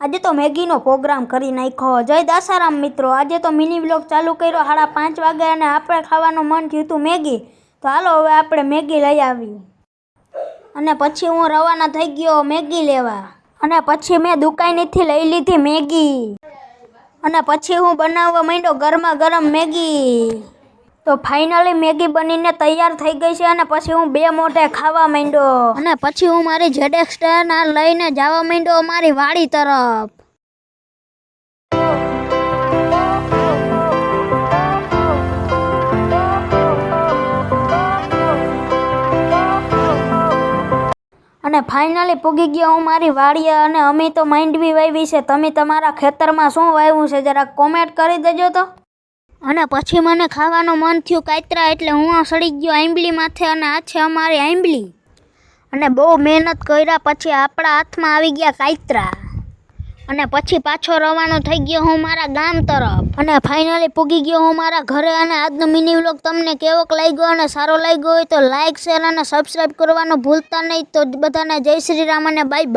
આજે તો મેગીનો પ્રોગ્રામ કરી નાખ્યો। જય દાસારામ મિત્રો, આજે તો મિની વ્લોગ ચાલુ કર્યો 5:30 વાગે અને આપણે ખાવાનું મન થયું હતું મેગી। તો હાલો હવે આપણે મેગી લઈ આવી અને પછી હું રવાના થઈ ગયો મેગી લેવા અને પછી મેં દુકાનેથી લઈ લીધી મેગી અને પછી હું બનાવવા માંડ્યો ગરમા ગરમ મેગી। તો ફાઇનલી મેગી બનીને તૈયાર થઈ ગઈ છે અને પછી હું 2 મોઢે ખાવા માંડ્યો અને પછી હું મારી ZX લઈને જવા માંડ્યો મારી વાડી તરફ। અને ફાઇનલી પૂગી ગયો હું મારી વાડીએ અને અમે તો માંડવી વાવી છે। તમે તમારા ખેતરમાં શું વાવ્યું છે જરાક કોમેન્ટ કરી દેજો તો। અને પછી મને ખાવાનું મન થયું કાતરા, એટલે હું સડી ગયો આંબલી માથે અને આ છે અમારી આંબલી। અને બહુ મહેનત કર્યા પછી આપણા હાથમાં આવી ગયા કાતરા અને પછી પાછો રવાનો થઈ ગયો હું મારા ગામ તરફ અને ફાઇનલી પૂગી ગયો હું મારા ઘરે। અને આજનો મિની વ્લોગ તમને કેવોક લાગ્યો અને સારો લાગ્યો હોય તો લાઇક, શેર અને સબસ્ક્રાઈબ કરવાનું ભૂલતા નહીં। તો બધાને જય શ્રી રામ અને બાય બાય।